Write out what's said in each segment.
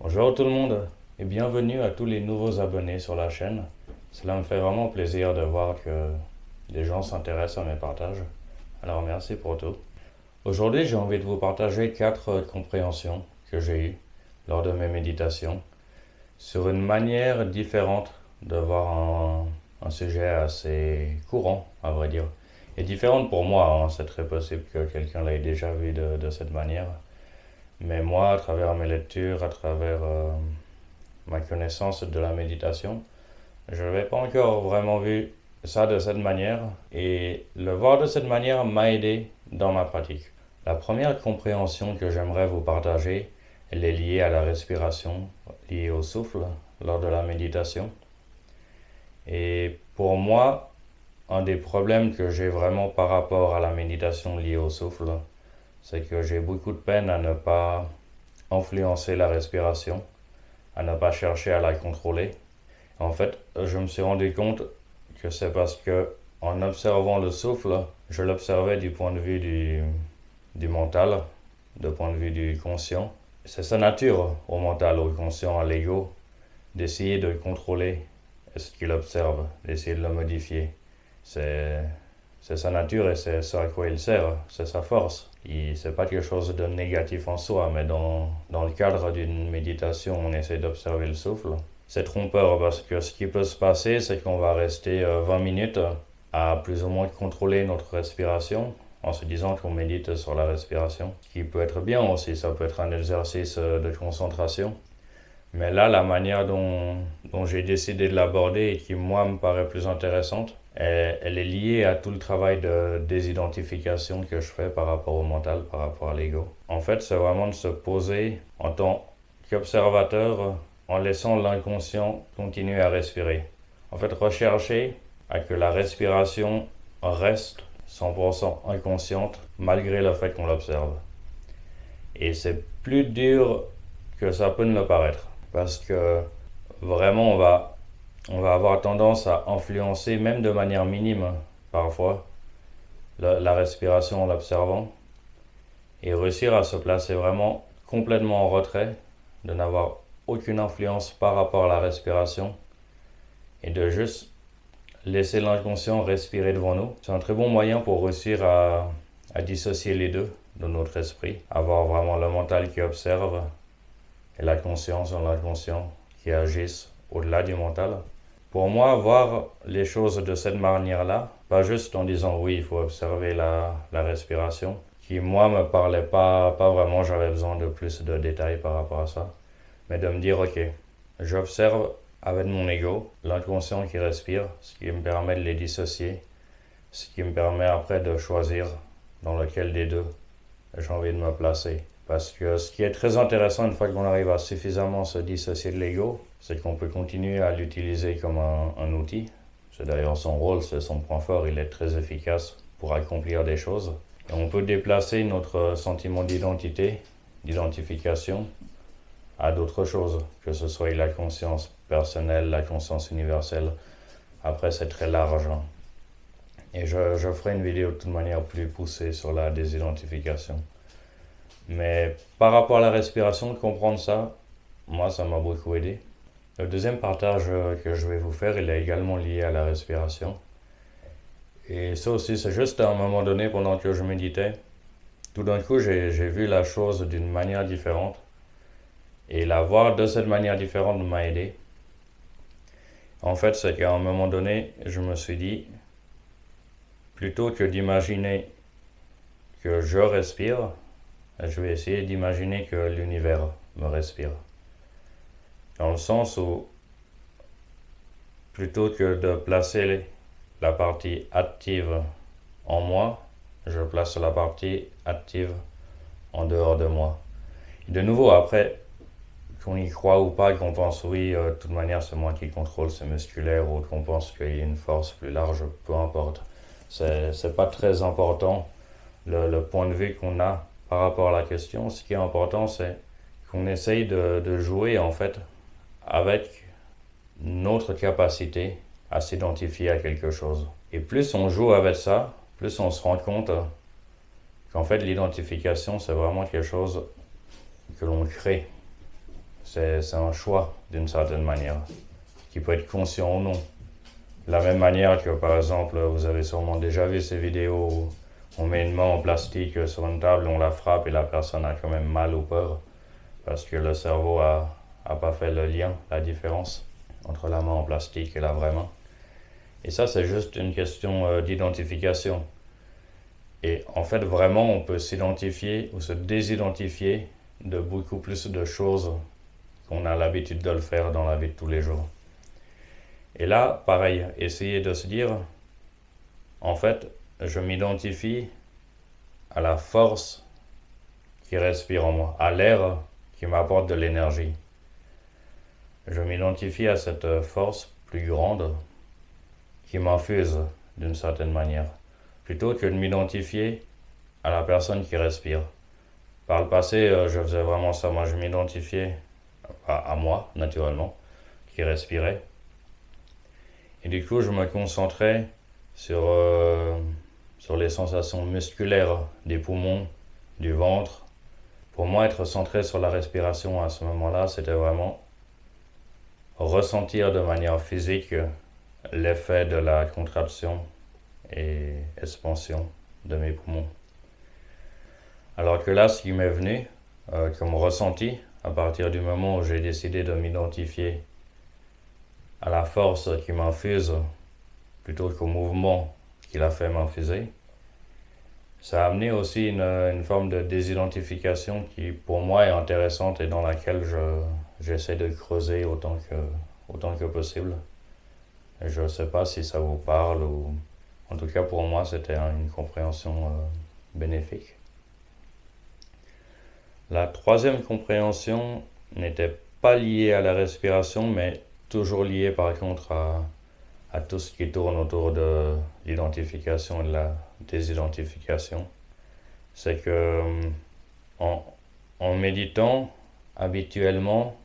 Bonjour tout le monde et bienvenue à tous les nouveaux abonnés sur la chaîne. Cela me fait vraiment plaisir de voir que les gens s'intéressent à mes partages. Alors merci pour tout. Aujourd'hui, j'ai envie de vous partager 4 compréhensions que j'ai eues lors de mes méditations sur une manière différente de voir un sujet assez courant, à vrai dire. Et différente pour moi, hein. C'est très possible que quelqu'un l'ait déjà vu de cette manière. Mais moi, à travers mes lectures, à travers ma connaissance de la méditation, je n'avais pas encore vraiment vu ça de cette manière. Et le voir de cette manière m'a aidé dans ma pratique. La première compréhension que j'aimerais vous partager, elle est liée à la respiration, liée au souffle lors de la méditation. Et pour moi, un des problèmes que j'ai vraiment par rapport à la méditation liée au souffle, c'est que j'ai beaucoup de peine à ne pas influencer la respiration, à ne pas chercher à la contrôler. En fait, je me suis rendu compte que c'est parce que en observant le souffle, je l'observais du point de vue du mental, du point de vue du conscient. C'est sa nature au mental, au conscient, à l'ego, d'essayer de contrôler ce qu'il observe, d'essayer de le modifier. C'est c'est sa nature et c'est ce à quoi il sert, c'est sa force. C'est pas quelque chose de négatif en soi, mais dans le cadre d'une méditation, on essaie d'observer le souffle. C'est trompeur parce que ce qui peut se passer, c'est qu'on va rester 20 minutes à plus ou moins contrôler notre respiration en se disant qu'on médite sur la respiration. Ce qui peut être bien aussi, ça peut être un exercice de concentration. Mais là, la manière dont j'ai décidé de l'aborder et qui, moi, me paraît plus intéressante, elle est liée à tout le travail de désidentification que je fais par rapport au mental, par rapport à l'ego. En fait, c'est vraiment de se poser en tant qu'observateur en laissant l'inconscient continuer à respirer. En fait, rechercher à que la respiration reste 100% inconsciente malgré le fait qu'on l'observe. Et c'est plus dur que ça peut ne le paraître. Parce que vraiment, on va avoir tendance à influencer, même de manière minime, parfois, la respiration en l'observant. Et réussir à se placer vraiment complètement en retrait, de n'avoir aucune influence par rapport à la respiration, et de juste laisser l'inconscient respirer devant nous. C'est un très bon moyen pour réussir à dissocier les deux de notre esprit. Avoir vraiment le mental qui observe et la conscience dans l'inconscient qui agissent au-delà du mental. Pour moi, voir les choses de cette manière-là, pas juste en disant oui, il faut observer la respiration, qui moi me parlait pas vraiment, j'avais besoin de plus de détails par rapport à ça, mais de me dire ok, j'observe avec mon ego l'inconscient qui respire, ce qui me permet de les dissocier, ce qui me permet après de choisir dans lequel des deux j'ai envie de me placer. Parce que ce qui est très intéressant une fois qu'on arrive à suffisamment se dissocier de l'ego, c'est qu'on peut continuer à l'utiliser comme un outil. C'est d'ailleurs son rôle, c'est son point fort, il est très efficace pour accomplir des choses. Et on peut déplacer notre sentiment d'identité, d'identification, à d'autres choses, que ce soit la conscience personnelle, la conscience universelle. Après, c'est très large. Et je ferai une vidéo de toute manière plus poussée sur la désidentification. Mais par rapport à la respiration, de comprendre ça, moi, ça m'a beaucoup aidé. Le deuxième partage que je vais vous faire, il est également lié à la respiration. Et ça aussi, c'est juste à un moment donné, pendant que je méditais, tout d'un coup, j'ai vu la chose d'une manière différente. Et la voir de cette manière différente m'a aidé. En fait, c'est qu'à un moment donné, je me suis dit, plutôt que d'imaginer que je respire, je vais essayer d'imaginer que l'univers me respire. Dans le sens où, plutôt que de placer la partie active en moi, je place la partie active en dehors de moi. Et de nouveau, après, qu'on y croit ou pas, qu'on pense oui, de toute manière c'est moi qui contrôle, c'est musculaire, ou qu'on pense qu'il y a une force plus large, peu importe. C'est pas très important le point de vue qu'on a par rapport à la question. Ce qui est important, c'est qu'on essaye de jouer en fait avec notre capacité à s'identifier à quelque chose. Et plus on joue avec ça, plus on se rend compte qu'en fait l'identification c'est vraiment quelque chose que l'on crée. c'est un choix d'une certaine manière, qui peut être conscient ou non. De la même manière que, par exemple, vous avez sûrement déjà vu ces vidéos où on met une main en plastique sur une table, on la frappe et la personne a quand même mal ou peur, parce que le cerveau a pas fait le lien, la différence entre la main en plastique et la vraie main. Et ça, c'est juste une question d'identification. Et en fait, vraiment, on peut s'identifier ou se désidentifier de beaucoup plus de choses qu'on a l'habitude de le faire dans la vie de tous les jours. Et là, pareil, essayer de se dire, en fait, je m'identifie à la force qui respire en moi, à l'air qui m'apporte de l'énergie. Je m'identifie à cette force plus grande qui m'infuse d'une certaine manière, plutôt que de m'identifier à la personne qui respire. Par le passé, je faisais vraiment ça. Moi, je m'identifiais à moi, naturellement, qui respirait. Et du coup, je me concentrais sur les sensations musculaires des poumons, du ventre. Pour moi, être centré sur la respiration à ce moment-là, c'était vraiment ressentir de manière physique l'effet de la contraction et expansion de mes poumons. Alors que là, ce qui m'est venu comme ressenti, à partir du moment où j'ai décidé de m'identifier à la force qui m'infuse plutôt qu'au mouvement qui l'a fait m'infuser, ça a amené aussi une forme de désidentification qui pour moi est intéressante et dans laquelle j'essaie de creuser autant que possible. Je ne sais pas si ça vous parle ou en tout cas pour moi c'était une compréhension bénéfique. La troisième compréhension n'était pas liée à la respiration mais toujours liée par contre à tout ce qui tourne autour de l'identification et de la désidentification. C'est que en méditant habituellement,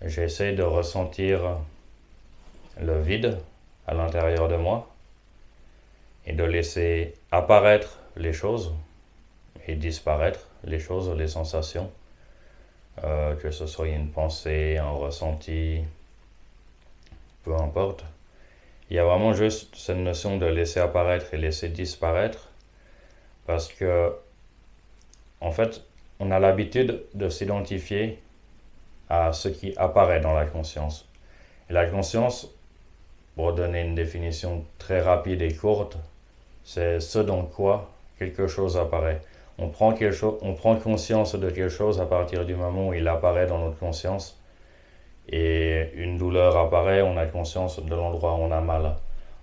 j'essaie de ressentir le vide à l'intérieur de moi et de laisser apparaître les choses et disparaître les choses, les sensations, que ce soit une pensée, un ressenti, peu importe. Il y a vraiment juste cette notion de laisser apparaître et laisser disparaître parce que, en fait, on a l'habitude de s'identifier à ce qui apparaît dans la conscience. Et la conscience, pour donner une définition très rapide et courte, c'est ce dans quoi quelque chose apparaît. On prend conscience de quelque chose à partir du moment où il apparaît dans notre conscience. Et une douleur apparaît, on a conscience de l'endroit où on a mal.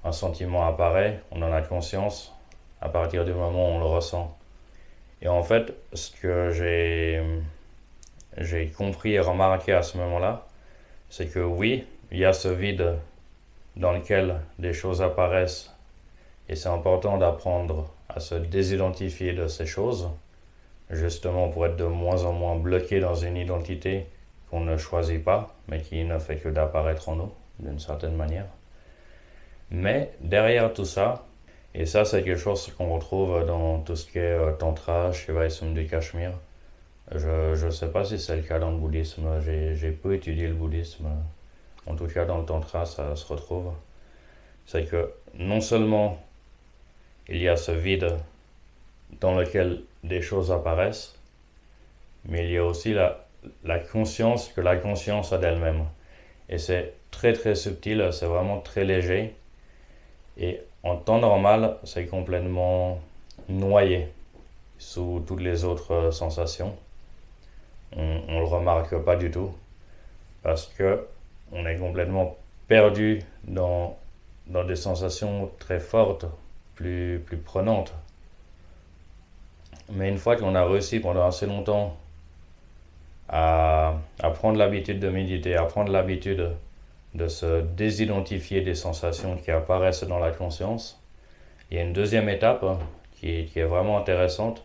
Un sentiment apparaît, on en a conscience à partir du moment où on le ressent. Et en fait, ce que j'ai compris et remarqué à ce moment-là, c'est que oui, il y a ce vide dans lequel des choses apparaissent et c'est important d'apprendre à se désidentifier de ces choses, justement pour être de moins en moins bloqué dans une identité qu'on ne choisit pas, mais qui ne fait que d'apparaître en nous, d'une certaine manière. Mais derrière tout ça, et ça c'est quelque chose qu'on retrouve dans tout ce qui est tantra, shivaïsme du Cachemire. Je ne sais pas si c'est le cas dans le bouddhisme, j'ai peu étudié le bouddhisme, en tout cas dans le tantra ça se retrouve. C'est que non seulement il y a ce vide dans lequel des choses apparaissent, mais il y a aussi la conscience que la conscience a d'elle-même. Et c'est très très subtil, c'est vraiment très léger. Et en temps normal, c'est complètement noyé sous toutes les autres sensations. On ne le remarque pas du tout parce que on est complètement perdu dans des sensations très fortes, plus prenantes. Mais une fois qu'on a réussi pendant assez longtemps à prendre l'habitude de méditer, à prendre l'habitude de se désidentifier des sensations qui apparaissent dans la conscience, il y a une deuxième étape qui est vraiment intéressante,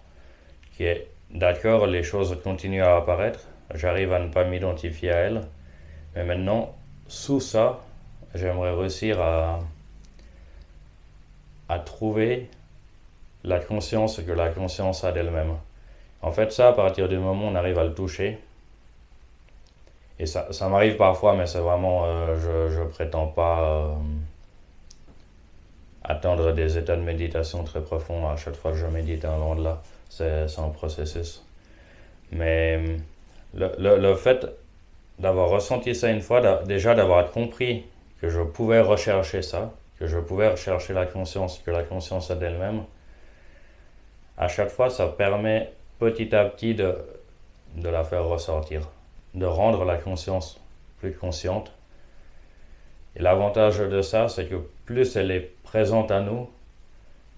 qui est d'accord, les choses continuent à apparaître, j'arrive à ne pas m'identifier à elles, mais maintenant, sous ça, j'aimerais réussir à trouver la conscience que la conscience a d'elle-même. En fait, ça, à partir du moment où on arrive à le toucher, Et ça m'arrive parfois, mais c'est vraiment, je prétends pas atteindre des états de méditation très profonds à chaque fois que je médite, un loin de là. C'est un processus. Mais le fait d'avoir ressenti ça une fois, déjà d'avoir compris que je pouvais rechercher ça, que je pouvais rechercher la conscience, que la conscience est d'elle-même, à chaque fois, ça permet petit à petit de la faire ressortir, de rendre la conscience plus consciente. Et l'avantage de ça, c'est que plus elle est présente à nous,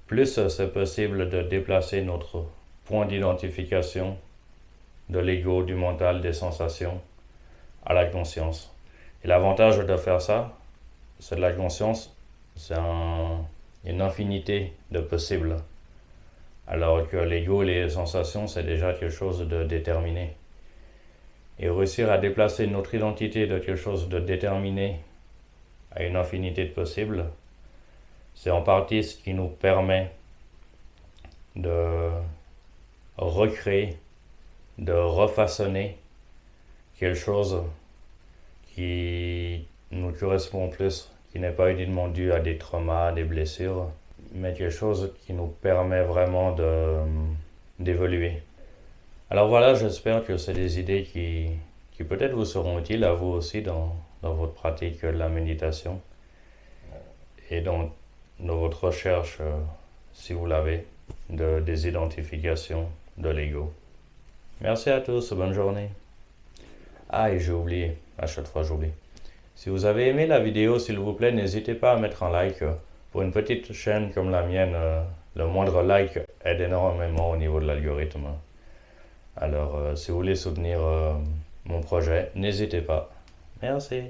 plus c'est possible de déplacer notre point d'identification de l'ego, du mental, des sensations à la conscience. Et l'avantage de faire ça, c'est de la conscience, c'est une infinité de possibles. Alors que l'ego et les sensations, c'est déjà quelque chose de déterminé. Et réussir à déplacer notre identité de quelque chose de déterminé à une infinité de possibles, c'est en partie ce qui nous permet de recréer, de refaçonner quelque chose qui nous correspond plus, qui n'est pas uniquement dû à des traumas, des blessures, mais quelque chose qui nous permet vraiment d'évoluer. Alors voilà, j'espère que c'est des idées qui peut-être vous seront utiles à vous aussi dans votre pratique de la méditation et dans votre recherche, si vous l'avez, des identifications de l'ego. Merci à tous, bonne journée. Ah, et j'ai oublié, à chaque fois j'oublie. Si vous avez aimé la vidéo, s'il vous plaît, n'hésitez pas à mettre un like. Pour une petite chaîne comme la mienne, le moindre like aide énormément au niveau de l'algorithme. Alors, si vous voulez soutenir mon projet, n'hésitez pas. Merci.